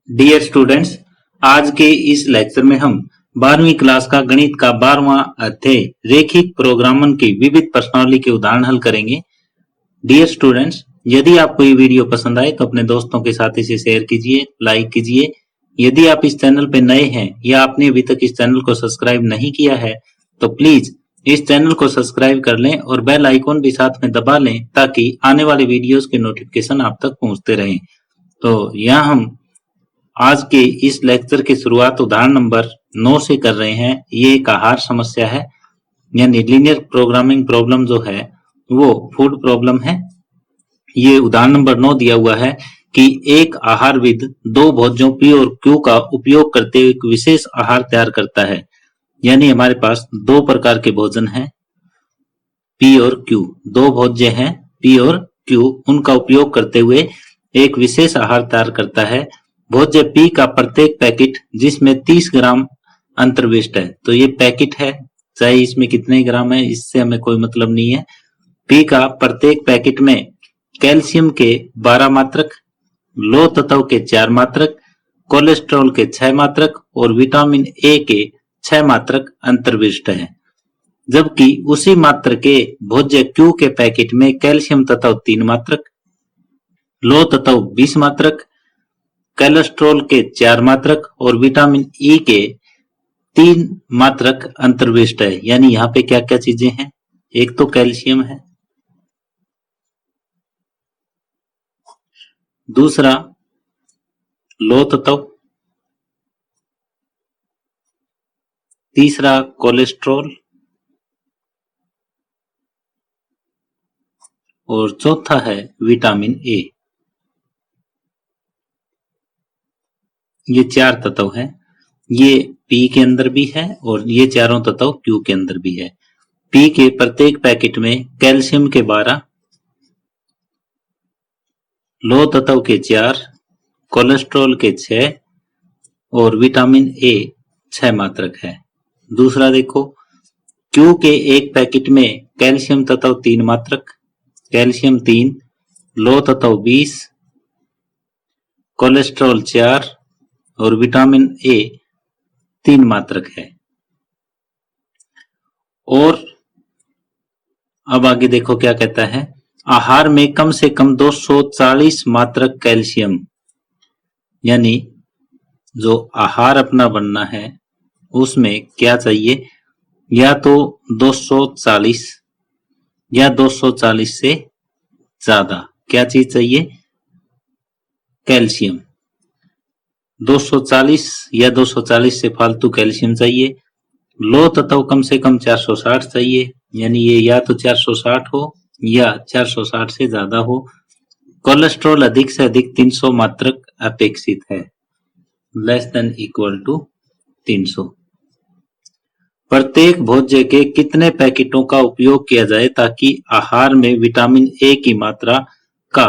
Dear students, आज के इस लेक्चर में हम 12वीं क्लास का गणित का 12वां अध्याय रेखिक प्रोग्रामन की विविध प्रश्नावली के उदाहरण हल करेंगे। डियर स्टूडेंट्स, यदि आपको ये वीडियो पसंद आए तो अपने दोस्तों के साथ इसे शेयर कीजिए, लाइक कीजिए। यदि आप इस चैनल पे नए हैं या आपने अभी तक इस चैनल को सब्सक्राइब नहीं किया है तो प्लीज इस चैनल को सब्सक्राइब कर लें और बेल आइकॉन भी साथ में दबा लें ताकि आने वाले वीडियोस के नोटिफिकेशन आप तक पहुंचते रहें। तो यहाँ हम आज के इस लेक्चर की शुरुआत उदाहरण नंबर 9 से कर रहे हैं। ये एक आहार समस्या है, यानी लीनियर प्रोग्रामिंग प्रॉब्लम जो है वो फूड प्रॉब्लम है। ये उदाहरण नंबर 9 दिया हुआ है कि एक आहारविद दो भोज्यों पी और क्यू का उपयोग करते हुए एक विशेष आहार तैयार करता है। यानी हमारे पास दो प्रकार के भोजन हैं, पी और क्यू। दो भोज्य हैं पी और क्यू, उनका उपयोग करते हुए एक विशेष आहार तैयार करता है। भोज्य पी का प्रत्येक पैकेट जिसमें 30 ग्राम अंतर्विष्ट है, तो ये पैकेट है, चाहे इसमें कितने ग्राम है इससे हमें कोई मतलब नहीं है। पी का प्रत्येक पैकेट में कैल्शियम के 12 मात्रक, लौह तत्व के 4 मात्रक, कोलेस्ट्रॉल के 6 मात्रक और विटामिन ए के 6 मात्रक अंतर्विष्ट है। जबकि उसी मात्र के भोज्य क्यू के पैकेट में कैल्शियम तत्व 3 मात्रक, लौह तत्व 20 मात्रक, कोलेस्ट्रॉल के 4 मात्रक और विटामिन ई के 3 मात्रक अंतर्विष्ट है। यानी यहाँ पे क्या क्या चीजें हैं, एक तो कैल्शियम है, दूसरा लौह तत्व, तीसरा कोलेस्ट्रॉल और चौथा है विटामिन ए। ये 4 तत्व हैं, ये पी के अंदर भी है और ये चारों तत्व क्यू के अंदर भी है। पी के प्रत्येक पैकेट में कैल्शियम के 12, लौह तत्व के 4, कोलेस्ट्रॉल के 6 और विटामिन ए 6 मात्रक है। दूसरा देखो, क्यू के एक पैकेट में कैल्शियम तत्व 3 मात्रक, कैल्शियम 3, लौह तत्व 20, कोलेस्ट्रॉल 4 और विटामिन ए 3 मात्रक है। और अब आगे देखो क्या कहता है, आहार में कम से कम 240 मात्रक कैल्शियम, यानी जो आहार अपना बनना है उसमें क्या चाहिए, या तो 240 या 240 से ज्यादा क्या चीज चाहिए, कैल्शियम। 240 या 240 से फालतू कैल्शियम चाहिए। लौह तत्व कम से कम 460 चाहिए, यानी ये या तो 460 हो या 460 से ज्यादा हो। कोलेस्ट्रॉल अधिक से अधिक 300 मात्रक अपेक्षित है, लेस देन इक्वल टू 300। प्रत्येक भोज्य के कितने पैकेटों का उपयोग किया जाए ताकि आहार में विटामिन ए की मात्रा का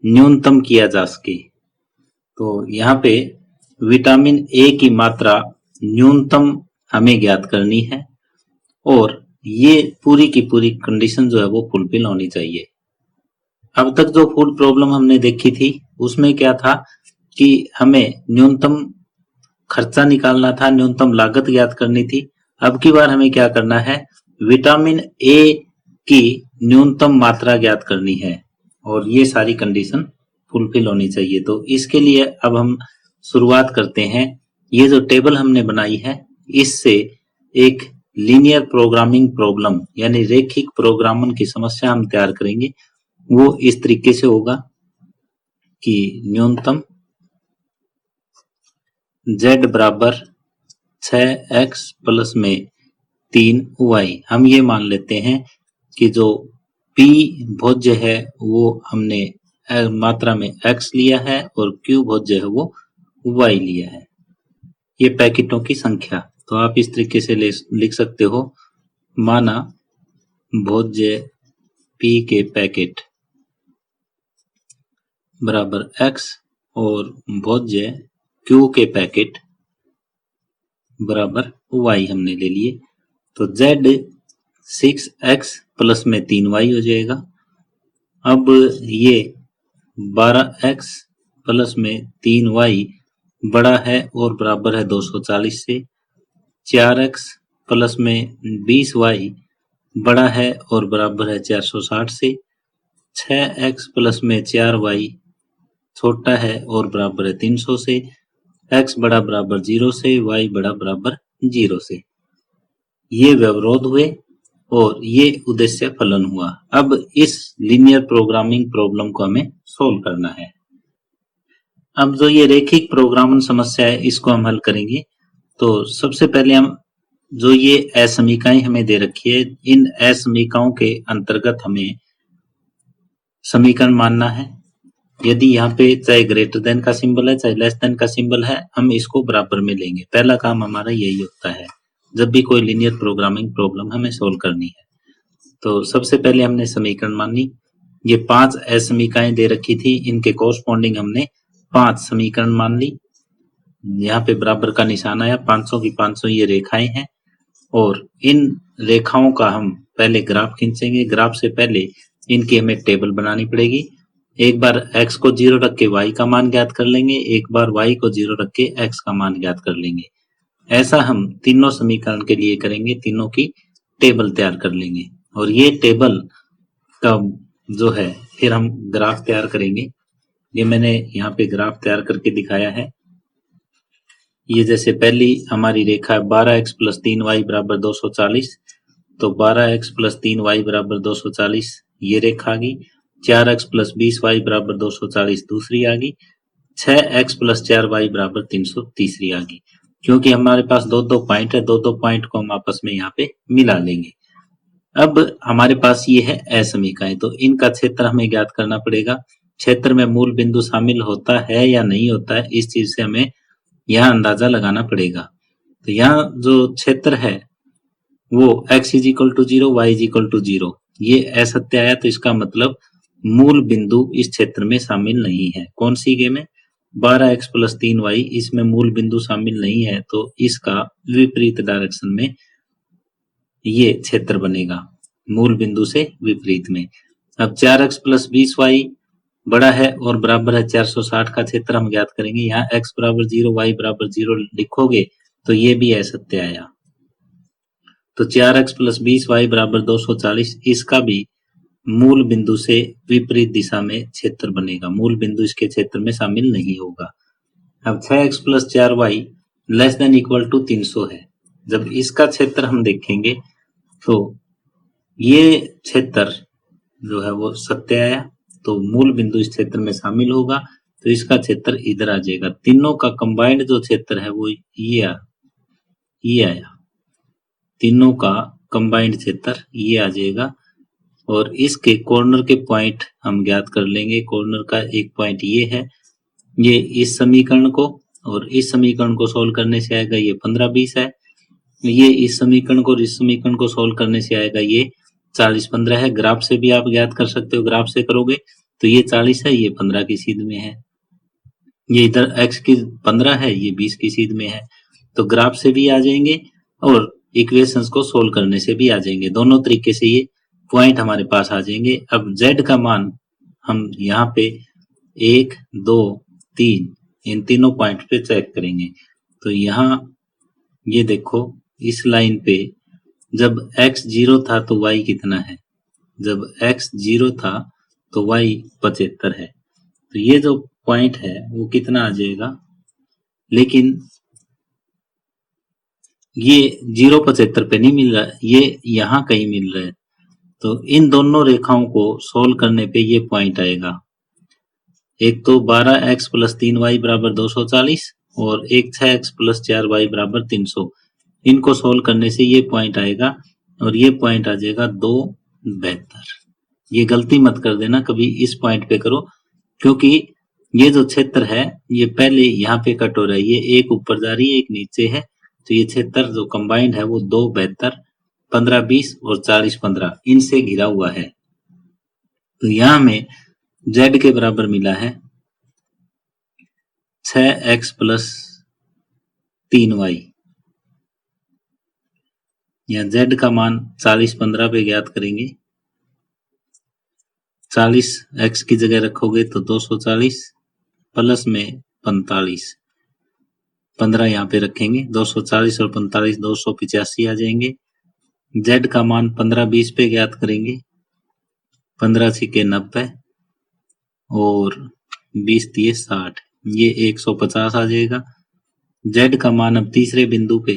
न्यूनतम किया जा सके। तो यहाँ पे विटामिन ए की मात्रा न्यूनतम हमें ज्ञात करनी है और ये पूरी की पूरी कंडीशन जो है वो फुलफिल होनी चाहिए। अब तक जो फूड प्रॉब्लम हमने देखी थी उसमें क्या था कि हमें न्यूनतम खर्चा निकालना था, न्यूनतम लागत ज्ञात करनी थी। अब की बार हमें क्या करना है, विटामिन ए की न्यूनतम मात्रा ज्ञात करनी है और ये सारी कंडीशन फुलफिल होनी चाहिए। तो इसके लिए अब हम शुरुआत करते हैं। ये जो टेबल हमने बनाई है इससे एक लीनियर प्रोग्रामिंग प्रॉब्लम यानी रेखिक प्रोग्रामन की समस्या हम तैयार करेंगे। वो इस तरीके से होगा कि न्यूनतम z बराबर 6x प्लस में 3y। हम ये मान लेते हैं कि जो p भोज्य है वो हमने मात्रा में x लिया है और q भोज्य है वो y लिया है। ये पैकेटों की संख्या, तो आप इस तरीके से लिख सकते हो, माना भोज्य p के पैकेट बराबर x और भोज्य q के पैकेट बराबर y हमने ले लिए। तो z 6x प्लस में 3y हो जाएगा। अब ये 12x प्लस में 3y बड़ा है और बराबर है 240 से, 4x प्लस में 20y बड़ा है और बराबर है 460 से, 6x प्लस में 4y छोटा है और बराबर है 300 से, x बड़ा बराबर 0 से, y बड़ा बराबर 0 से। ये व्यवरोध हुए और ये उद्देश्य फलन हुआ। अब इस लीनियर प्रोग्रामिंग प्रॉब्लम को हमें सोल्व करना है। अब जो ये रेखिक प्रोग्रामन समस्या है इसको हम हल करेंगे। तो सबसे पहले हम जो ये असमीकाएं हमें दे रखी है, इन असमीकाओं के अंतर्गत हमें समीकरण मानना है। यदि यहाँ पे चाहे ग्रेटर देन का सिंबल है चाहे लेस देन का सिंबल है, हम इसको बराबर में लेंगे। पहला काम हमारा यही होता है जब भी कोई लीनियर प्रोग्रामिंग प्रॉब्लम हमें सोल्व करनी है। तो सबसे पहले हमने समीकरण मान ली। ये 5 असमीकाएं दे रखी थी, इनके कोरस्पॉन्डिंग हमने 5 समीकरण मान ली। यहाँ पे बराबर का निशान आया, 500 की 500 ये रेखाएं हैं और इन रेखाओं का हम पहले ग्राफ खींचेंगे। ग्राफ से पहले इनकी हमें टेबल बनानी पड़ेगी। एक बार x को 0 रख के y का मान ज्ञात कर लेंगे, एक बार y को 0 रख के x का मान ज्ञात कर लेंगे। ऐसा हम तीनों समीकरण के लिए करेंगे, तीनों की टेबल तैयार कर लेंगे और ये टेबल का जो है फिर हम ग्राफ तैयार करेंगे। ये मैंने यहाँ पे ग्राफ तैयार करके दिखाया है। ये जैसे पहली हमारी रेखा है 12x प्लस 3y बराबर 240, तो 12x प्लस 3y बराबर 240 ये रेखा आ गई। 4x प्लस 20y बराबर 240 दूसरी आ गई। 6x प्लस 4y बराबर 300 तीसरी आ गई। क्योंकि हमारे पास दो दो पॉइंट है, दो दो पॉइंट को हम आपस में यहाँ पे मिला लेंगे। अब हमारे पास ये है असमीकाएं, तो इनका क्षेत्र हमें ज्ञात करना पड़ेगा। क्षेत्र में मूल बिंदु शामिल होता है या नहीं होता है, इस चीज से हमें यहाँ अंदाजा लगाना पड़ेगा। तो यहाँ जो क्षेत्र है वो x is equal to 0, y is equal to 0, ये असत्य आया, तो इसका मतलब मूल बिंदु इस क्षेत्र में शामिल नहीं है। कौन सी गेम है? 12x प्लस 3y, इसमें मूल बिंदु शामिल नहीं है, तो इसका विपरीत डायरेक्शन में ये क्षेत्र बनेगा, मूल बिंदु से विपरीत में। अब 4x प्लस 20y बड़ा है और बराबर है 460 का क्षेत्र हम ज्ञात करेंगे। यहाँ x बराबर 0, y बराबर 0 लिखोगे तो ये भी असत्य आया। तो 4x प्लस 20y बराबर 240, इसका भी मूल बिंदु से विपरीत दिशा में क्षेत्र बनेगा, मूल बिंदु इसके क्षेत्र में शामिल नहीं होगा। अब 6x plus 4y less than equal to 300 है। जब इसका क्षेत्र हम देखेंगे तो ये क्षेत्र जो है वो सत्य आया, तो मूल बिंदु इस क्षेत्र में शामिल होगा, तो इसका क्षेत्र इधर आ जाएगा। तीनों का कंबाइंड जो क्षेत्र है वो ये आया, तीनों का कंबाइंड क्षेत्र ये आ जाएगा। और इसके कॉर्नर के पॉइंट हम ज्ञात कर लेंगे। कॉर्नर का एक पॉइंट ये है, ये इस समीकरण को, और इस समीकरण को सोल्व करने से आएगा ये 15-20 है। ये इस समीकरण को और इस समीकरण को सोल्व करने से आएगा ये 40-15 है। ग्राफ से भी आप ज्ञात कर सकते हो, ग्राफ से करोगे तो ये 40 है, ये 15 की सीध में है। ये इधर x की 15 है, ये 20 की सीध में है। तो ग्राफ से भी आ जाएंगे और इक्वेशंस को सोल्व करने से भी आ जाएंगे। दोनों तरीके से ये पॉइंट हमारे पास आ जाएंगे। अब z का मान हम यहाँ पे 1, 2, 3 इन तीनों पॉइंट पे चेक करेंगे। तो यहाँ ये देखो, इस लाइन पे जब x 0 था तो y कितना है? जब x 0 था तो y 75 है। तो ये जो पॉइंट है वो कितना आ जाएगा? लेकिन ये 0,75 पे नहीं मिल रहा, ये यहाँ कहीं मिल रहा है। तो इन दोनों रेखाओं को सोल्व करने पे ये पॉइंट आएगा। एक तो 12x प्लस 3y बराबर 240 और एक 6x प्लस 4y बराबर 300। इनको सोल्व करने से ये पॉइंट आएगा और ये पॉइंट आ जाएगा 2,72। ये गलती मत कर देना, कभी इस पॉइंट पे करो, क्योंकि ये जो क्षेत्र है ये पहले यहाँ पे कट हो रहा है, ये एक ऊपर जा रही है एक नीचे है, तो ये क्षेत्र जो कंबाइंड है वो 2,72, 15-20 और 40-15 इनसे घिरा हुआ है। तो यहाँ में z के बराबर मिला है 6x प्लस 3y। यहाँ z का मान 40-15 पे ज्ञात करेंगे। 40 x की जगह रखोगे तो 240 प्लस में 45, 15 यहाँ पे रखेंगे, 240 और 45 285 आ जाएंगे। Z का मान 15-20 पे ज्ञात करेंगे, 15 छीके 90 और 20 दिए 60, ये 150 आ जाएगा। Z का मान अब तीसरे बिंदु पे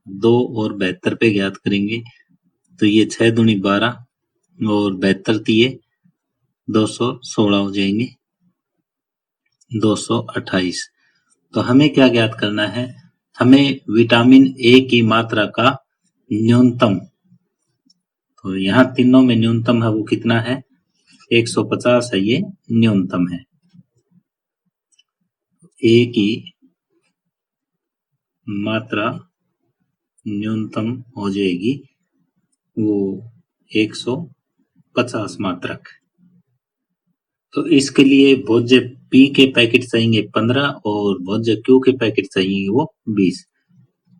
2 और 72 पे ज्ञात करेंगे, तो ये 6 दूनी 12 और 72 दिए 216 हो जाएंगे, 228। तो हमें क्या ज्ञात करना है, हमें विटामिन ए की मात्रा का न्यूनतम, तो यहाँ तीनों में न्यूनतम है वो कितना है, 150 है, ये न्यूनतम है। ए की मात्रा न्यूनतम हो जाएगी वो 150 मात्रक। तो इसके लिए भोज्य पी के पैकेट चाहिए 15 और भोज्य क्यू के पैकेट चाहिए वो 20।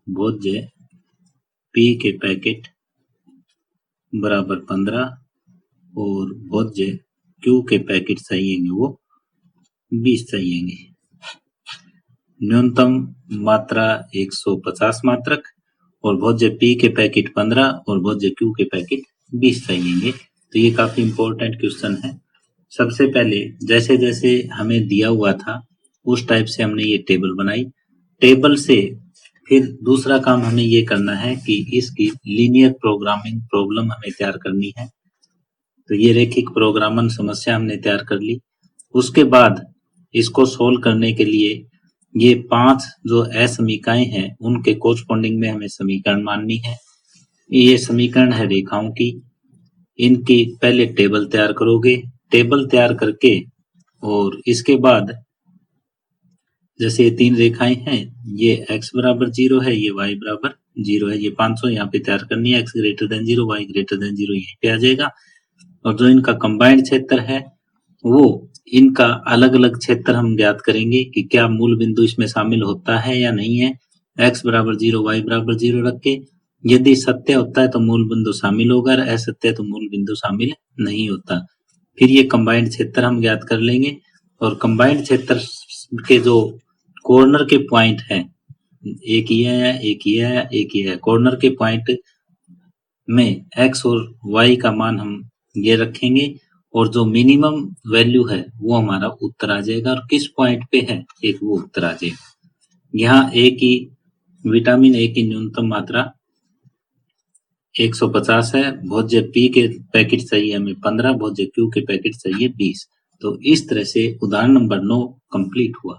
भोज्य पी के पैकेट बराबर 15 और भोज्य क्यू के पैकेट चाहिए वो 20 चाहिए। न्यूनतम मात्रा 150 मात्रक और भोज्य पी के पैकेट 15 और भोज्य क्यू के पैकेट 20 चाहिए। तो ये काफी इंपॉर्टेंट क्वेश्चन है। सबसे पहले जैसे जैसे हमें दिया हुआ था उस टाइप से हमने ये टेबल बनाई। टेबल से फिर दूसरा काम हमें ये करना है कि इसकी लीनियर प्रोग्रामिंग प्रॉब्लम हमें तैयार करनी है। तो ये रैखिक प्रोग्रामन समस्या हमने तैयार कर ली। उसके बाद इसको सोल्व करने के लिए ये 5 जो असमीकाएं हैं उनके कोरस्पॉन्डिंग में हमें समीकरण माननी है। ये समीकरण है रेखाओं की, इनकी पहले टेबल तैयार करोगे। टेबल तैयार करके और इसके बाद जैसे ये 3 रेखाएं हैं, ये x बराबर 0 है, ये y बराबर 0 है, ये 500 यहाँ पे तैयार करनी है। x greater than 0, y greater than 0 यहीं पे आ जाएगा। और जो इनका कंबाइंड क्षेत्र है वो इनका अलग अलग क्षेत्र हम ज्ञात करेंगे कि क्या मूल बिंदु इसमें शामिल होता है या नहीं है। x बराबर 0, y बराबर 0 रख के यदि सत्य होता है तो मूल बिंदु शामिल होगा और असत्य तो मूल बिंदु शामिल नहीं होता। फिर ये कंबाइंड क्षेत्र हम ज्ञात कर लेंगे और कंबाइंड क्षेत्र के जो कॉर्नर के पॉइंट हैं, एक ये है, एक ये है, एक ये है, कॉर्नर के पॉइंट में x और y का मान हम ये रखेंगे और जो मिनिमम वैल्यू है वो हमारा उत्तर आ जाएगा और किस पॉइंट पे है एक वो उत्तर आ जाएगा। यहाँ ए की विटामिन ए की न्यूनतम मात्रा 150 है, भोज्य पी के पैकेट चाहिए हमें 15, भोज्य क्यू के पैकेट चाहिए 20। तो इस तरह से उदाहरण नंबर 9 कंप्लीट हुआ।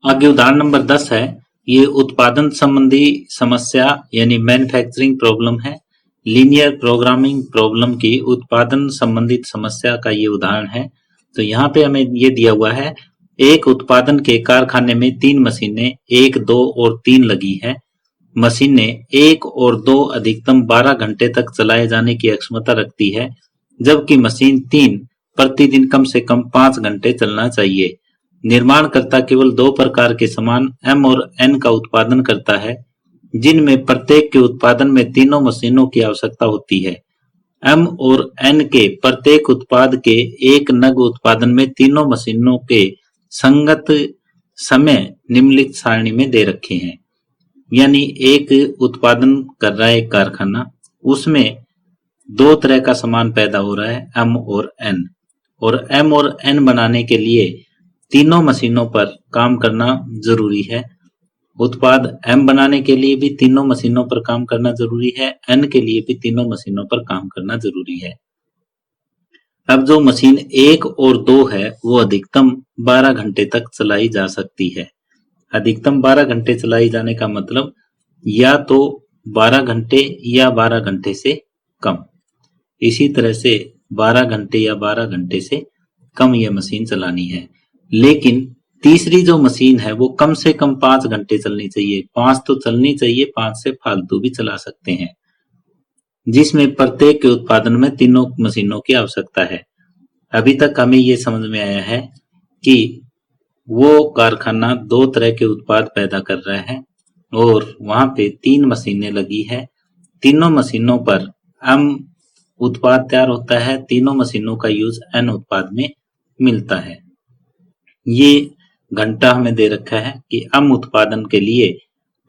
आगे उदाहरण नंबर 10 है। ये उत्पादन संबंधी समस्या यानी मैन्युफैक्चरिंग प्रॉब्लम है। लीनियर प्रोग्रामिंग प्रॉब्लम की उत्पादन संबंधित समस्या का ये उदाहरण है। तो यहाँ पे हमें ये दिया हुआ है, एक उत्पादन के कारखाने में 3 मशीनें 1, 2 और 3 लगी है। मशीनें 1 और 2 अधिकतम 12 घंटे तक चलाए जाने की क्षमता रखती है, जबकि मशीन 3 प्रतिदिन कम से कम 5 घंटे चलना चाहिए। निर्माणकर्ता केवल 2 प्रकार के सामान M और N का उत्पादन करता है, जिनमें प्रत्येक के उत्पादन में तीनों मशीनों की आवश्यकता होती है। M और N के प्रत्येक उत्पाद के एक नग उत्पादन में तीनों मशीनों के संगत समय निम्नलिखित सारणी में दे रखे हैं। यानी एक उत्पादन कर रहा है एक कारखाना, उसमें 2 तरह का सामान पैदा हो रहा है M और N, और M और N बनाने के लिए तीनों मशीनों पर काम करना जरूरी है। उत्पाद M बनाने के लिए भी तीनों मशीनों पर काम करना जरूरी है, N के लिए भी तीनों मशीनों पर काम करना जरूरी है। अब जो मशीन 1 और 2 है वो अधिकतम 12 घंटे तक चलाई जा सकती है। अधिकतम 12 घंटे चलाई जाने का मतलब या तो 12 घंटे या 12 घंटे से कम। इसी तरह से 12 घंटे या 12 घंटे से कम यह मशीन चलानी है। लेकिन तीसरी जो मशीन है वो कम से कम 5 घंटे चलनी चाहिए। 5 तो चलनी चाहिए, 5 से फालतू भी चला सकते हैं, जिसमें प्रत्येक के उत्पादन में तीनों मशीनों की आवश्यकता है। अभी तक हमें ये समझ में आया है कि वो कारखाना 2 तरह के उत्पाद पैदा कर रहा है और वहां पे 3 मशीनें लगी है। तीनों मशीनों पर M उत्पाद तैयार होता है, तीनों मशीनों का यूज N उत्पाद में मिलता है। ये घंटा हमें दे रखा है कि आम उत्पादन के लिए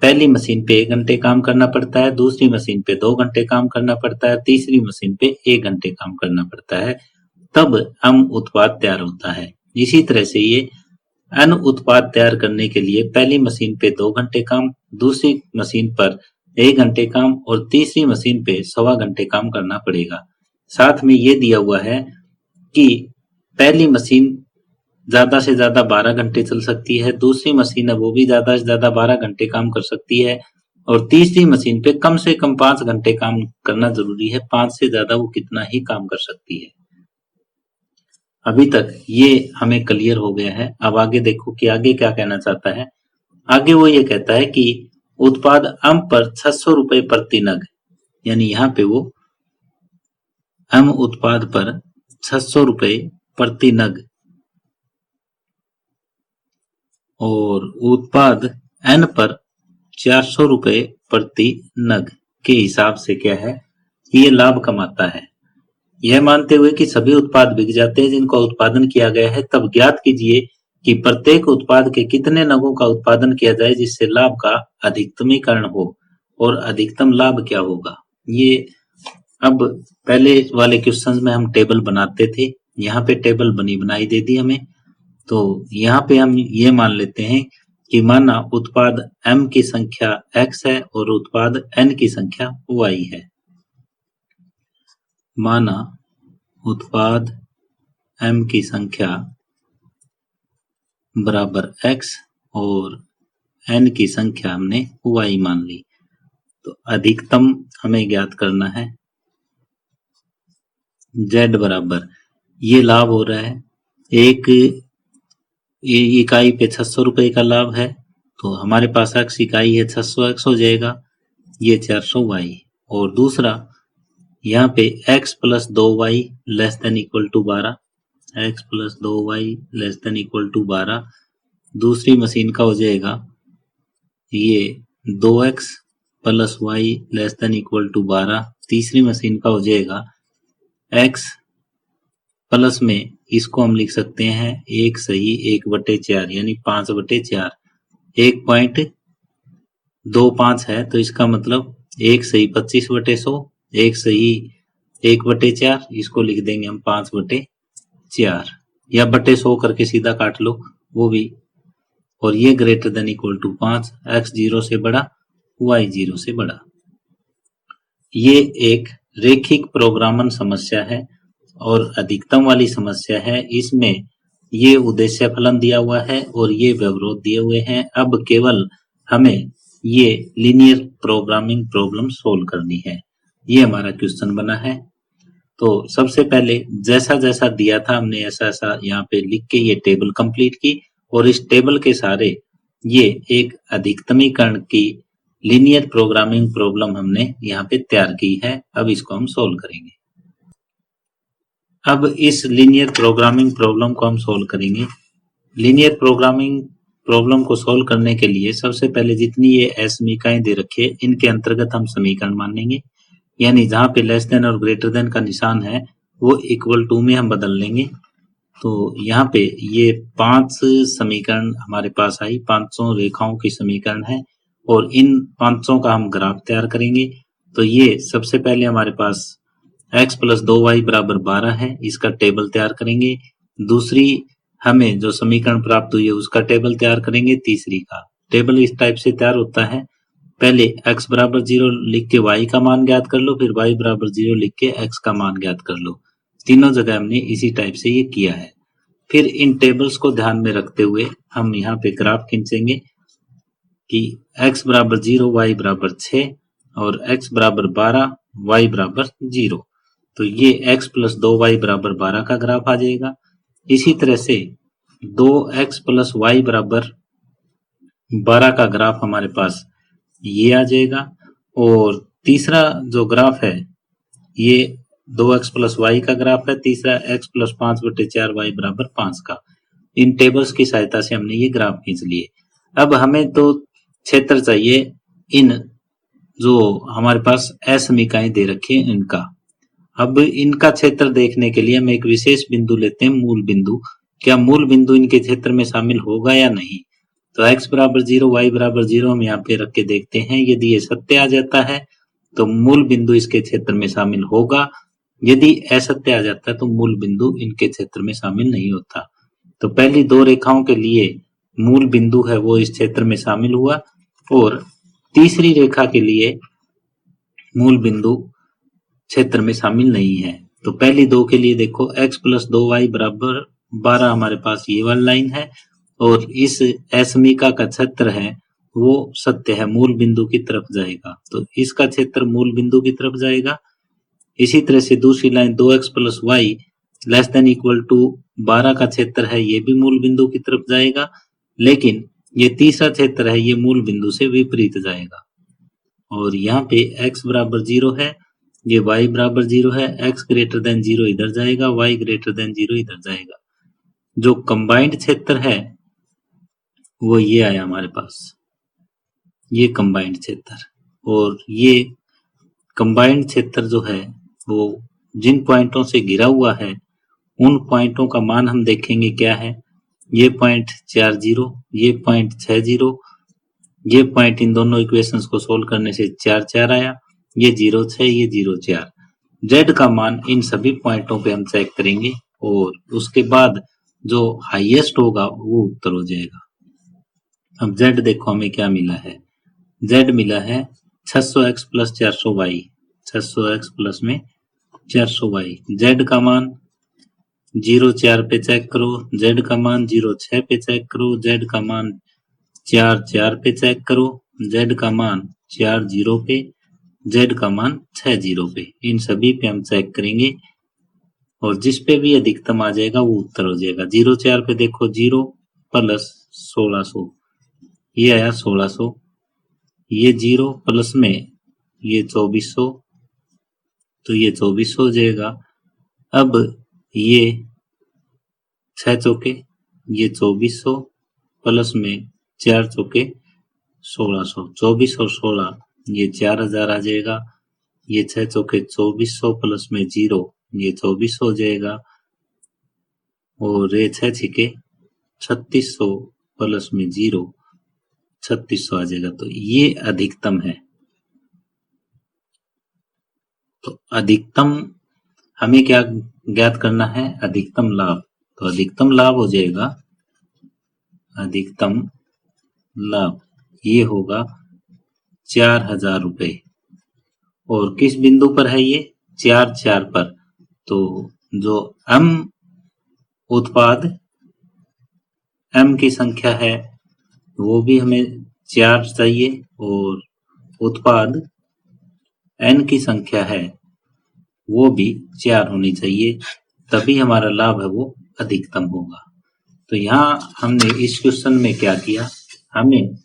पहली मशीन पे 1 घंटे काम करना पड़ता है, दूसरी मशीन पे 2 घंटे काम करना पड़ता है, तीसरी मशीन पे 1 घंटे काम करना पड़ता है, तब आम उत्पाद तैयार होता है। इसी तरह से ये अन्न उत्पाद तैयार करने के लिए पहली मशीन पे 2 घंटे काम, दूसरी मशीन पर 1 घंटे काम और तीसरी मशीन पे 1.25 घंटे काम करना पड़ेगा। साथ में ये दिया हुआ है कि पहली मशीन ज्यादा से ज्यादा 12 घंटे चल सकती है, दूसरी मशीन है वो भी ज्यादा से ज्यादा 12 घंटे काम कर सकती है और तीसरी मशीन पे कम से कम 5 घंटे काम करना जरूरी है, 5 से ज्यादा वो कितना ही काम कर सकती है। अभी तक ये हमें क्लियर हो गया है। अब आगे देखो कि आगे क्या कहना चाहता है। आगे वो ये कहता है कि उत्पाद आम पर 600 रुपए प्रति नग, यानी यहाँ पे वो आम उत्पाद पर 600 रुपए प्रति नग और उत्पाद एन पर 400 रुपए प्रति नग के हिसाब से क्या है, ये लाभ कमाता है। यह मानते हुए कि सभी उत्पाद बिक जाते हैं जिनका उत्पादन किया गया है, तब ज्ञात कीजिए कि प्रत्येक उत्पाद के कितने नगों का उत्पादन किया जाए जिससे लाभ का अधिकतमीकरण हो और अधिकतम लाभ क्या होगा। ये अब पहले वाले क्वेश्चंस में हम टेबल बनाते थे, यहाँ पे टेबल बनी बनाई दे दी हमें। तो यहाँ पे हम ये मान लेते हैं कि माना उत्पाद M की संख्या X है और उत्पाद N की संख्या Y है। माना उत्पाद M की संख्या बराबर X और N की संख्या हमने Y मान ली। तो अधिकतम हमें ज्ञात करना है। Z बराबर ये लाभ हो रहा है, एक इकाई पे 600 रुपए का लाभ है, तो हमारे पास x इकाई है 600x हो जाएगा, ये 400y। और दूसरा यहाँ पे x plus 2y less than equal to 12, x plus 2y less than equal to 12। दूसरी मशीन का हो जाएगा ये 2x plus y less than equal to 12। तीसरी मशीन का हो जाएगा x प्लस में इसको हम लिख सकते हैं 1 सही 1/4 यानी 5/4, 1.25 है, तो इसका मतलब 1 सही 25/100, 1 सही 1/4, इसको लिख देंगे हम 5/4 या बटे 100 करके सीधा काट लो वो भी। और ये greater than equal to 5, x 0 से बड़ा y 0 से बड़ा। ये एक रेखिक प्रोग्रामन समस्या है और अधिकतम वाली समस्या है। इसमें ये उद्देश्य फलन दिया हुआ है और ये व्यवरोध दिए हुए हैं। अब केवल हमें ये लीनियर प्रोग्रामिंग प्रॉब्लम सोल्व करनी है। ये हमारा क्वेश्चन बना है। तो सबसे पहले जैसा जैसा दिया था हमने ऐसा ऐसा यहाँ पे लिख के ये टेबल कंप्लीट की और इस टेबल के सारे ये एक अधिकतमीकरण की लीनियर प्रोग्रामिंग प्रॉब्लम हमने यहाँ पे तैयार की है। अब इसको हम सोल्व करेंगे। अब इस लीनियर प्रोग्रामिंग प्रॉब्लम को हम सोल्व करेंगे। लीनियर प्रोग्रामिंग प्रॉब्लम को सोल्व करने के लिए सबसे पहले जितनी ये समीकरण दे रखे हैं इनके अंतर्गत हम समीकरण मानेंगे, यानी जहाँ पे लेस देन और ग्रेटर देन का निशान है वो इक्वल टू में हम बदल लेंगे। तो यहाँ पे ये 5 समीकरण हमारे पास आई, 500 रेखाओं की समीकरण है और इन 500 का हम ग्राफ तैयार करेंगे। तो ये सबसे पहले हमारे पास x प्लस 2y बराबर 12 है, इसका टेबल तैयार करेंगे। दूसरी हमें जो समीकरण प्राप्त हुई है उसका टेबल तैयार करेंगे। तीसरी का टेबल इस टाइप से तैयार होता है, पहले x बराबर 0 लिख के y का मान ज्ञात कर लो, फिर y बराबर 0 लिख के x का मान ज्ञात कर लो। तीनों जगह हमने इसी टाइप से ये किया है। फिर इन टेबल्स को ध्यान में रखते हुए हम यहाँ पे ग्राफ खींचेंगे कि x बराबर 0 y बराबर 6 और x बराबर 12 y बराबर 0। तो ये x प्लस 2y बराबर 12 का ग्राफ आ जाएगा। इसी तरह से 2x प्लस y बराबर 12 का ग्राफ हमारे पास ये आ जाएगा। और तीसरा जो ग्राफ है ये 2x प्लस y का ग्राफ है, तीसरा x प्लस 5/4 y बराबर 5 का। इन टेबल्स की सहायता से हमने ये ग्राफ खींच लिए। अब हमें तो क्षेत्र चाहिए इन जो हमारे पास असमीकाएं दे रखे हैं इनका। अब इनका क्षेत्र देखने के लिए हम एक विशेष बिंदु लेते हैं, मूल बिंदु, क्या मूल बिंदु इनके क्षेत्र में शामिल होगा या नहीं। तो x बराबर 0 y बराबर 0 हम यहाँ पे रख के देखते हैं। यदि ये सत्य आ जाता है तो मूल बिंदु इसके क्षेत्र में शामिल होगा, यदि असत्य आ जाता है तो मूल बिंदु इनके क्षेत्र में शामिल नहीं होता। तो पहली दो रेखाओं के लिए मूल बिंदु है वो इस क्षेत्र में शामिल हुआ, और तीसरी रेखा के लिए मूल बिंदु क्षेत्र में शामिल नहीं है। तो पहली दो के लिए देखो x प्लस 2y बराबर 12 हमारे पास ये वाली लाइन है, और इस असमीका का क्षेत्र है वो सत्य है, मूल बिंदु की तरफ जाएगा, तो इसका क्षेत्र मूल बिंदु की तरफ जाएगा। इसी तरह से दूसरी line 2x plus Y less than equal to 12 का क्षेत्र है, ये भी मूल बिंदु की तरफ जाएगा, लेकिन ये तीसरा क्षेत्र है ये मूल बिंदु से विपरीत जाएगा। और यहाँ पे x बराबर 0 है, ये y बराबर 0 है, x ग्रेटर देन 0 इधर जाएगा, y ग्रेटर देन 0 इधर जाएगा। जो कंबाइंड क्षेत्र है वो ये आया हमारे पास, ये कंबाइंड क्षेत्र। और ये कंबाइंड क्षेत्र जो है वो जिन पॉइंटों से घिरा हुआ है उन पॉइंटों का मान हम देखेंगे क्या है। ये पॉइंट 40, ये पॉइंट 60, ये पॉइंट इन दोनों इक्वेशंस को सोल्व करने से 4 आया, ये 0,6, ये 0,4। z का मान इन सभी पॉइंटों पे हम चेक करेंगे और उसके बाद जो हाईएस्ट होगा वो उत्तर हो जाएगा। अब z देखो हमें क्या मिला है, z मिला है 600x plus 400y, 600x plus में 400y। z का मान 0,4 पे चेक करो, z का मान 0,6 पे चेक करो, z का मान 4,4 पे चेक करो, z का मान 4,0 पे, z का मान 6,0 पे। इन सभी पे हम चेक करेंगे और जिस पे भी अधिकतम आ जाएगा वो उत्तर हो जाएगा। 0,4 पे देखो 0 प्लस 1600, ये आया 1600, ये 0 प्लस में ये 2400, तो ये 2400 हो जाएगा। अब ये 6 चौके, ये 2400 प्लस में 4 चौके 1600, 24 और 16 ये 4000 आ जाएगा। ये 6 चौके 2400 प्लस में 0 ये 2400 हो जाएगा, और ये 6 छिके 3600 प्लस में 0 3600 आ जाएगा। तो ये अधिकतम है। तो अधिकतम हमें क्या ज्ञात करना है, अधिकतम लाभ। तो अधिकतम लाभ हो जाएगा, अधिकतम लाभ ये होगा 4000 रुपए। और किस बिंदु पर है ये, 4,4 पर। तो जो m उत्पाद m की संख्या है वो भी हमें 4 चाहिए, और उत्पाद n की संख्या है वो भी 4 होनी चाहिए, तभी हमारा लाभ है वो अधिकतम होगा। तो यहाँ हमने इस क्वेश्चन में क्या किया, हमें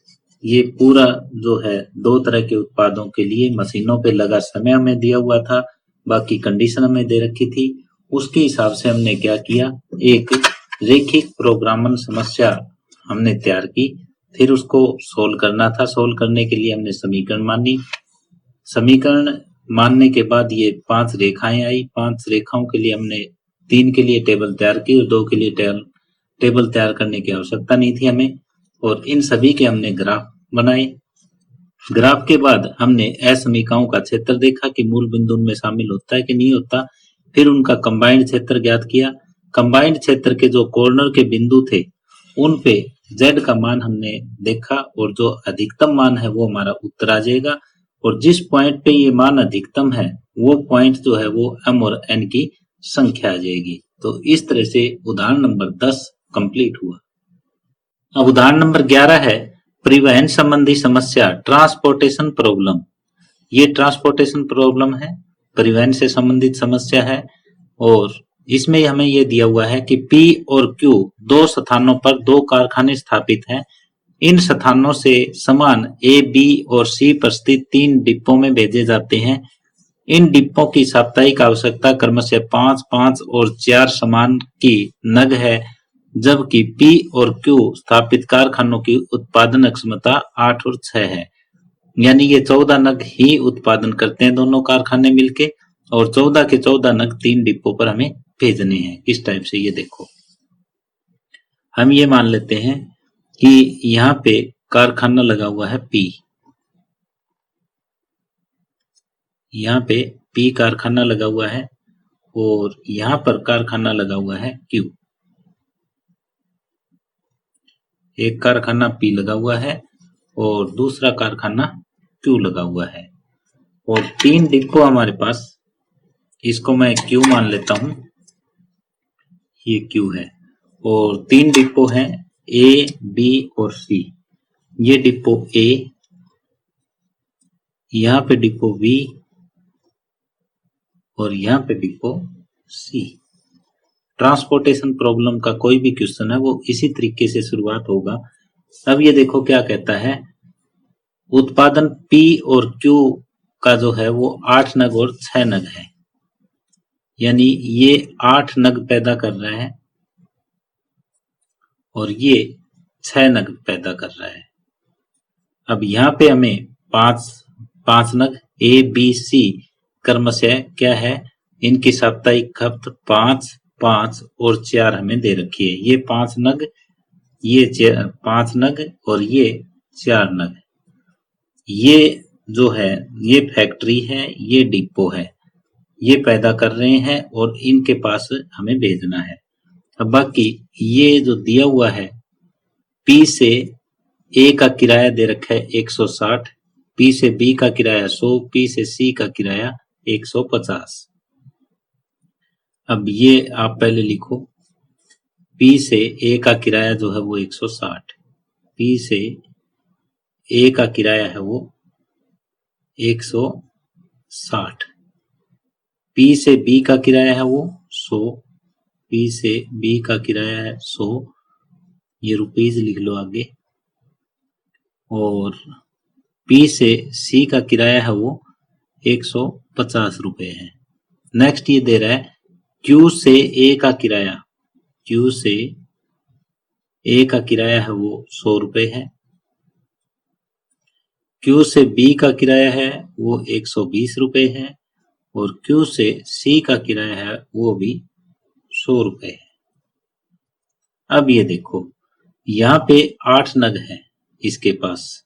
ये पूरा जो है दो तरह के उत्पादों के लिए मशीनों पे लगा समय हमें दिया हुआ था, बाकी कंडीशन हमें दे रखी थी। उसके हिसाब से हमने क्या किया, एक रेखिक प्रोग्रामन समस्या हमने तैयार की, फिर उसको सोल्व करना था। सोल्व करने के लिए हमने समीकरण मानी, समीकरण मानने के बाद ये 5 रेखाएं आई। 5 रेखाओं के लिए हमने 3 के लिए टेबल तैयार की और 2 के लिए टेबल तैयार करने की आवश्यकता नहीं थी हमें, और इन सभी के हमने ग्राफ बनाए। ग्राफ के बाद हमने असमीकाओं का क्षेत्र देखा कि मूल बिंदु उनमें शामिल होता है कि नहीं होता, फिर उनका कंबाइंड क्षेत्र ज्ञात किया। कंबाइंड क्षेत्र के जो कॉर्नर के बिंदु थे उन पे z का मान हमने देखा, और जो अधिकतम मान है वो हमारा उत्तर आ जाएगा। और जिस पॉइंट पे ये मान अधिकतम है वो पॉइंट जो है वो m और n की संख्या आ जाएगी। तो इस तरह से उदाहरण नंबर 10 कंप्लीट हुआ। अब उदाहरण नंबर 11 है परिवहन संबंधी समस्या, ट्रांसपोर्टेशन प्रॉब्लम। ये ट्रांसपोर्टेशन प्रॉब्लम है, परिवहन से संबंधित समस्या है, और इसमें हमें ये दिया हुआ है कि P और Q दो स्थानों पर 2 कारखाने स्थापित हैं। इन स्थानों से सामान A, B और C पर स्थित 3 डिपों में भेजे जाते हैं। इन डिपों की साप्ताहिक आवश्यकता क्रमशः 5, 5 और 4 सामान की नग है, जबकि P और Q स्थापित कारखानों की उत्पादन क्षमता 8 और 6 है। यानी ये 14 नग ही उत्पादन करते हैं दोनों कारखाने मिलके, और 14 के 14 नग 3 डिपो पर हमें भेजने हैं। किस टाइप से, ये देखो हम ये मान लेते हैं कि यहाँ पे कारखाना लगा हुआ है P, यहाँ पे P कारखाना लगा हुआ है और यहाँ पर कारखाना लगा हुआ है Q। एक कारखाना P लगा हुआ है और दूसरा कारखाना Q लगा हुआ है और 3 डिपो हमारे पास, इसको मैं Q मान लेता हूं, ये Q है और 3 डिपो हैं A, B और C। ये डिपो A, यहाँ पे डिपो B और यहाँ पे डिपो C। ट्रांसपोर्टेशन प्रॉब्लम का कोई भी क्वेश्चन है वो इसी तरीके से शुरुआत होगा। अब ये देखो क्या कहता है, उत्पादन P और Q का जो है वो 8 नग और 6 नग है, यानी ये 8 नग पैदा कर रहा है और ये 6 नग पैदा कर रहा है। अब यहाँ पे हमें पांच नग A, B, C क्रमशः क्या है, इनकी साप्ताहिक खपत 5, 5 और 4 हमें दे रखी है। ये 5 नग, ये 5 नग और ये 4 नग। ये जो है ये फैक्ट्री है, ये डिपो है, ये पैदा कर रहे हैं और इनके पास हमें भेजना है। अब बाकी ये जो दिया हुआ है, P से A का किराया दे रखा है 160, P से B का किराया 100, P से C का किराया 150। अब ये आप पहले लिखो, P से A का किराया जो है वो 160, P से A का किराया है वो 160, P से B का किराया है वो 100, P से B का किराया है 100, ये रुपीज लिख लो आगे, और P से C का किराया है वो 150 रुपए है। नेक्स्ट ये दे रहा है Q से A का किराया, Q से A का किराया है वो 100 रुपए है, Q से B का किराया है वो 120 रुपए है और Q से C का किराया है वो भी 100 रुपए है। अब ये देखो यहाँ पे 8 नग है इसके पास,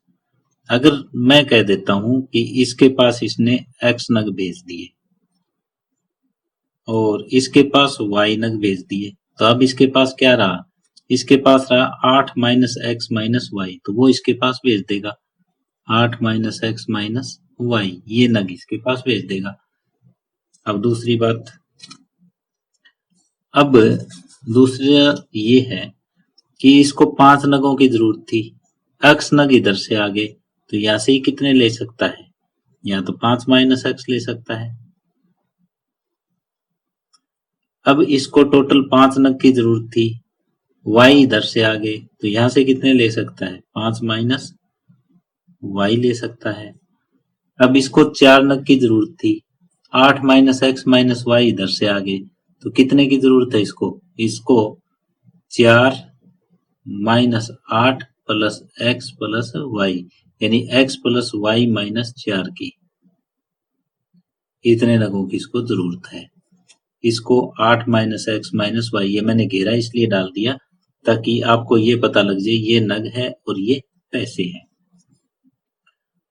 अगर मैं कह देता हूं कि इसके पास इसने X नग भेज दिए और इसके पास Y नग भेज दिए, तो अब इसके पास क्या रहा, इसके पास रहा 8 माइनस एक्स माइनस वाई, तो वो इसके पास भेज देगा 8 माइनस एक्स माइनस वाई, ये नग इसके पास भेज देगा। अब दूसरी बात, अब दूसरा ये है कि इसको 5 नगों की जरूरत थी, एक्स नग इधर से आगे, तो यहां से ही कितने ले सकता है, या तो 5 माइनस एक्स ले सकता है। अब इसको टोटल 5 नग की जरूरत थी, y इधर से आगे, तो यहां से कितने ले सकता है, 5 माइनस y ले सकता है। अब इसको 4 नग की जरूरत थी, 8 माइनस एक्स माइनस वाई इधर से आगे, तो कितने की जरूरत है इसको 4 minus 8 plus X plus Y, यानी x प्लस वाई माइनस 4 की, इतने नगों की इसको जरूरत है। इसको 8 माइनस एक्स माइनस वाई, ये मैंने घेरा इसलिए डाल दिया ताकि आपको ये पता लग जाए ये नग है और ये पैसे हैं।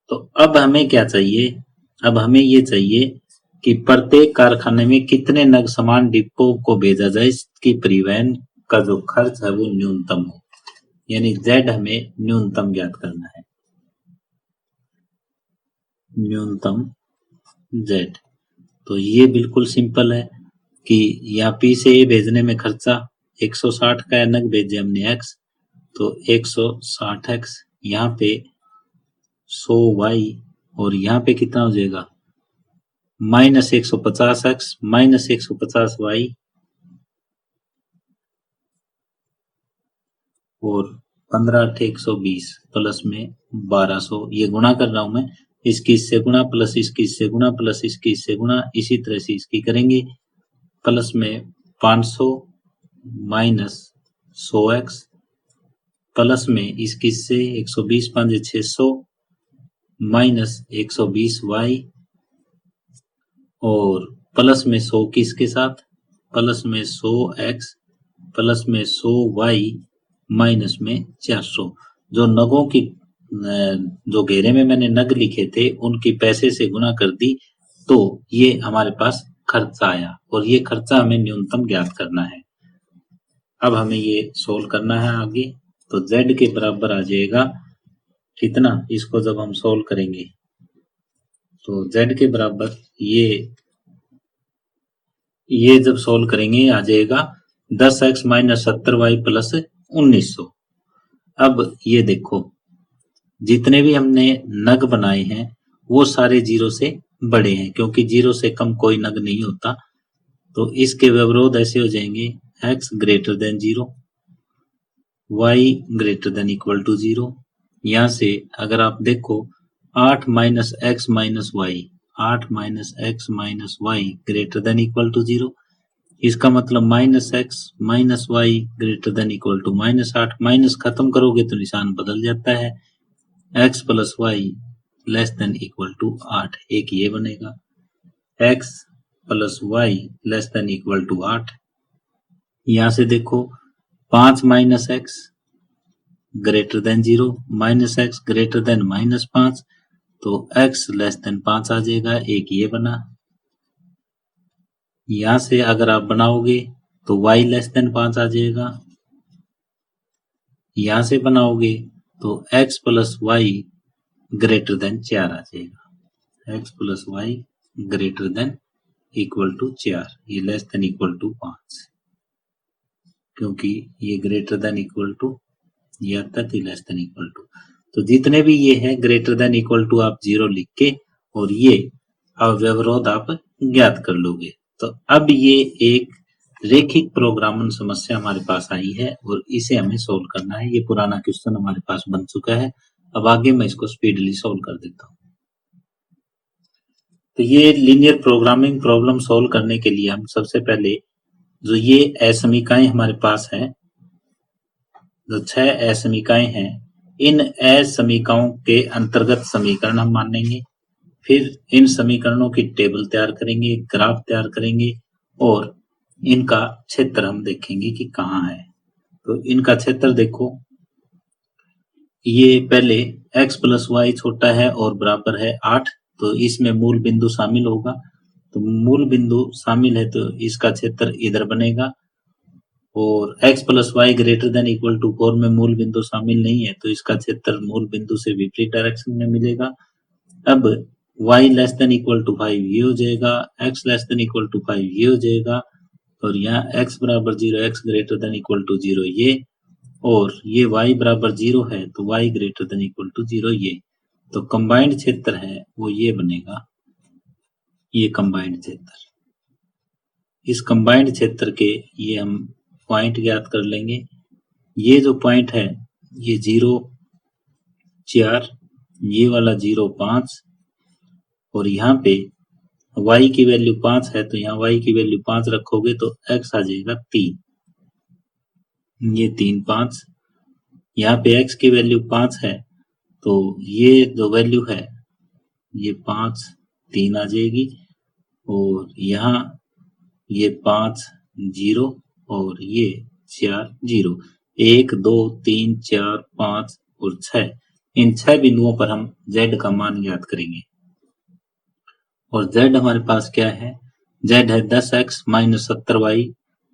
तो अब हमें क्या चाहिए, अब हमें ये चाहिए कि प्रत्येक कारखाने में कितने नग सामान डिपो को भेजा जाए, इसकी परिवहन का जो खर्च है वो न्यूनतम हो, यानी Z हमें न्यूनतम ज्ञात करना है, न्यूनतम Z। तो ये बिल्कुल सिंपल है कि यहाँ P से A भेजने में खर्चा 160 का नग भेजे हमने X, तो 160X, यहाँ पे 100Y और यहाँ पे कितना हो जाएगा माइनस 150X माइनस 150Y और 15/120 प्लस में 1200, ये गुणा कर रहा हूं मैं, इसकी इससे गुणा प्लस इसकी इससे गुणा प्लस इसकी इससे गुणा, इसी तरह से इसकी करेंगे, प्लस में 500 माइनस 100x प्लस में इसकी से 120 5 600 माइनस 120y और प्लस में 100 की इसके साथ, प्लस में 100x प्लस में 100y माइनस में 400। जो नगों की जो घेरे में मैंने नग लिखे थे उनकी पैसे से गुना कर दी तो ये हमारे पास खर्चा आया और ये खर्चा हमें न्यूनतम ज्ञात करना है। अब हमें ये सोल्व करना है आगे। तो z के बराबर आ जाएगा कितना, इसको जब हम सोल्व करेंगे तो z के बराबर ये जब सोल्व करेंगे आ जाएगा 10x माइनस 70y प्लस 1900। अब ये देखो जितने भी हमने नग बनाए हैं वो सारे जीरो से बड़े हैं, क्योंकि जीरो से कम कोई नग नहीं होता। तो इसके व्यवरोध ऐसे हो जाएंगे x greater than 0, y greater than equal to 0। यहाँ से अगर आप देखो 8 minus X minus Y, 8 minus X minus Y greater than equal to 0। इसका मतलब minus X minus Y greater than equal to minus 8। Minus खत्म करोगे तो निशान बदल जाता है, x plus Y less than equal to 8, एक ये बनेगा x plus Y less than equal to 8। यहां से देखो 5 minus x greater than 0, minus x greater than minus 5, तो x लेस देन 5 आ जाएगा, एक ये बना। यहां से अगर आप बनाओगे तो y लेस देन 5 आ जाएगा, यहां से बनाओगे तो x plus Y greater than 4 आ जाएगा, x plus Y greater than equal to 4, ये लेस देन इक्वल टू 5, क्योंकि ये ग्रेटर देन इक्वल टू ये आता है लेस देन इक्वल टू। तो जितने भी ये है ग्रेटर देन इक्वल टू आप 0 लिख के और ये अव्यवरोध आप ज्ञात कर लोगे। तो अब ये एक रेखिक प्रोग्रामन समस्या हमारे पास आई है और इसे हमें सोल्व करना है। ये पुराना क्वेश्चन हमारे पास बन चुका है, अब आगे मैं इसको स्पीडली सोल्व कर देता हूँ। तो ये लीनियर प्रोग्रामिंग प्रॉब्लम सोल्व करने के लिए हम सबसे पहले जो ये असमीकाएं हमारे पास हैं, जो 6 असमीकाएं हैं, इन असमीकाओं के अंतर्गत समीकरण हम मानेंगे। फिर इन समीकरणों की टेबल तैयार करेंगे, ग्राफ तैयार करेंगे और इनका क्षेत्र हम देखेंगे कि कहाँ है। तो इनका क्षेत्र देखो, ये पहले x प्लस वाई छोटा है और बराबर है 8, तो इसमें मूल बिंदु शामिल होगा। तो मूल बिंदु शामिल है तो इसका क्षेत्र इधर बनेगा। और x plus Y greater than equal to 4 में मूल बिंदु शामिल नहीं है तो इसका क्षेत्र मूल बिंदु से विपरीत डायरेक्शन में मिलेगा। अब y less than equal to 5 ये हो जाएगा, x less than equal to 5 ये हो जाएगा और यहाँ x बराबर 0, x greater than equal to 0 ये, और ये y बराबर 0 है तो y greater than equal to 0 ये। तो कंबाइंड क्षेत्र है वो ये बनेगा, ये कंबाइंड क्षेत्र। इस कंबाइंड क्षेत्र के ये हम पॉइंट ज्ञात कर लेंगे। ये जो पॉइंट है ये 0 4, ये वाला 0 5 और यहाँ पे y की वैल्यू 5 है तो यहाँ y की वैल्यू 5 रखोगे तो x आ जाएगा 3, ये 3 5। यहाँ पे x की वैल्यू 5 है तो ये जो वैल्यू है ये 5 3 आ जाएगी और यहाँ ये 5 0 और ये 4 0, 1 2 3 4 5 और 6, इन 6 बिंदुओं पर हम z का मान ज्ञात करेंगे। और z हमारे पास क्या है, z है 10x minus 70y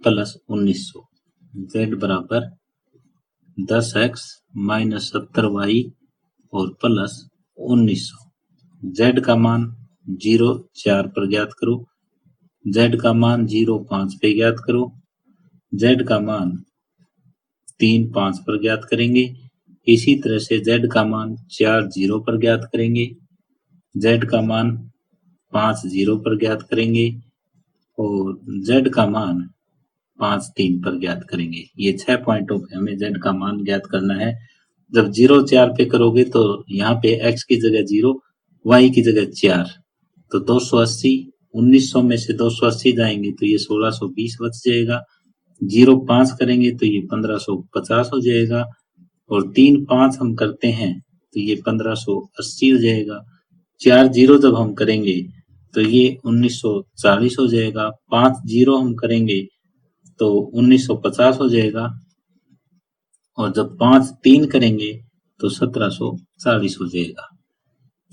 plus 1900। z बराबर 10x माइनस 70y और प्लस 1900। z का मान 0 4 पर ज्ञात करो, z का मान 0 5 पे ज्ञात करो, z का मान 3 5 पर ज्ञात करेंगे। इसी तरह से z का मान 4 0 पर ज्ञात करेंगे, z का मान 5 0 पर ज्ञात करेंगे और z का मान 5 3 पर ज्ञात करेंगे। ये 6 पॉइंटों पे हमें z का मान ज्ञात करना है। जब 0 4 पे करोगे तो यहाँ पे x की जगह 0, y की जगह 4, तो 280, 1900 में से 280 जाएंगे तो ये 1620 बच जाएगा। 0 5 करेंगे तो ये 1550 हो जाएगा और 3 5 हम करते हैं तो ये 1580 हो जाएगा। 4 0 जब हम करेंगे तो ये 1940 हो जाएगा। 5 0 हम करेंगे तो 1950 हो जाएगा और जब 5 3 करेंगे तो 1740 हो जाएगा।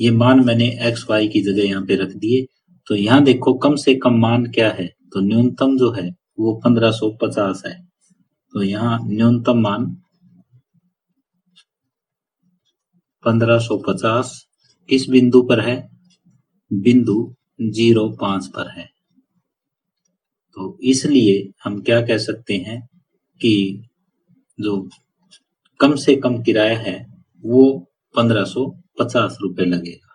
ये मान मैंने x y की जगह यहाँ पे रख दिए। तो यहाँ देखो कम से कम मान क्या है, तो न्यूनतम जो है वो 1550 है। तो यहाँ न्यूनतम मान 1550 किस बिंदु पर है, बिंदु 05 पर है। तो इसलिए हम क्या कह सकते हैं कि जो कम से कम किराया है वो 1550 रुपए लगेगा।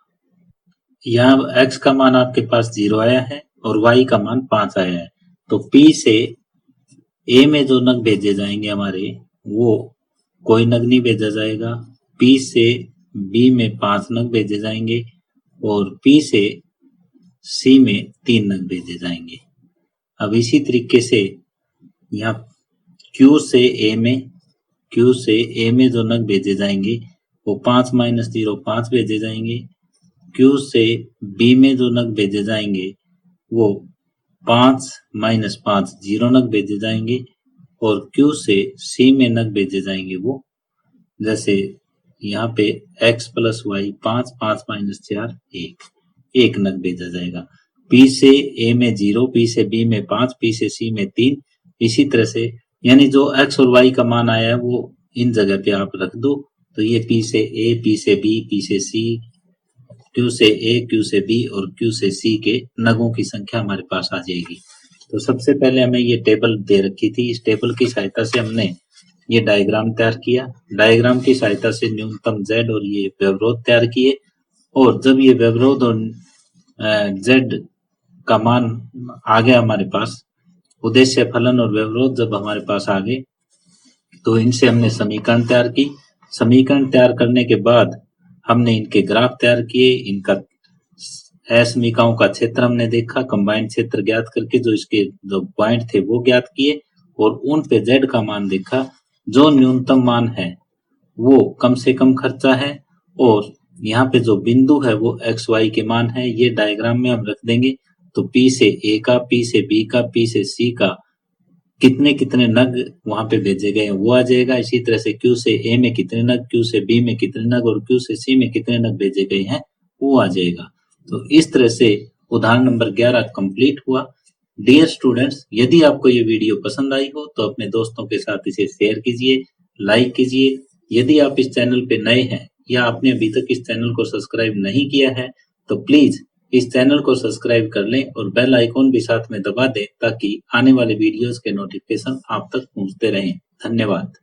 यहाँ x का मान आपके पास 0 आया है और y का मान 5 आया है। तो P से A में जो नग भेजे जाएंगे हमारे, वो कोई नग नहीं भेजा जाएगा। P से B में 5 नग भेजे जाएंगे और P से C में 3 नग भेजे जाएंगे। अब इसी तरीके से यहाँ Q से A में जो नग भेजे जाएंगे वो 5 - 0 5 भेजे जाएंगे। Q से B में जो नग भेजे जाएंगे वो 5 - 5 0 नग भेजे जाएंगे और Q से C में नग भेजे जाएंगे वो, जैसे यहाँ पे x + y 5 5 - 4 1 नग भेजा जाएगा। P से A में 0, P से B में 5, P से C में 3, इसी तरह से यानी जो x और y का मान आया है वो इन जगह पे आप रख दो। तो ये P से A, P से B, P से C, Q से A, Q से B और Q से C के नगों की संख्या हमारे पास आ जाएगी। तो सबसे पहले हमें ये टेबल दे रखी थी, इस टेबल की सहायता से हमने ये डायग्राम तैयार किया। डायग्राम की सहायता से न्यूनतम Z और ये व्यवरोध तैयार किए और जब ये व्यवरोध और Z का मान आ गया हमारे पास, उद्देश्य फलन और व्यवरोध जब हमारे पास आ गए तो इनसे हमने समीकरण तैयार की। समीकरण तैयार करने के बाद हमने इनके ग्राफ तैयार किए, इनका असमीकाओं का क्षेत्र हमने देखा, कंबाइंड क्षेत्र ज्ञात करके जो इसके जो पॉइंट थे वो ज्ञात किए और उन पे Z का मान देखा। जो न्यूनतम मान है वो कम से कम खर्चा है और यहाँ पे जो बिंदु है वो x y के मान है, ये डायग्राम में हम रख देंगे। तो P से A का, P से B का, P से C का कितने कितने नग वहां पे भेजे गए वो आ जाएगा। इसी तरह से Q से A में कितने नग, Q से B में कितने नग और Q से C में कितने नग भेजे गए हैं वो आ जाएगा। तो इस तरह से उदाहरण नंबर 11 कंप्लीट हुआ। डियर स्टूडेंट्स, यदि आपको ये वीडियो पसंद आई हो तो अपने दोस्तों के साथ इसे शेयर कीजिए, लाइक कीजिए। यदि आप इस चैनल पे नए हैं या आपने अभी तक इस चैनल को सब्सक्राइब नहीं किया है तो प्लीज इस चैनल को सब्सक्राइब कर लें और बेल आइकॉन भी साथ में दबा दें ताकि आने वाले वीडियोस के नोटिफिकेशन आप तक पहुंचते रहें। धन्यवाद।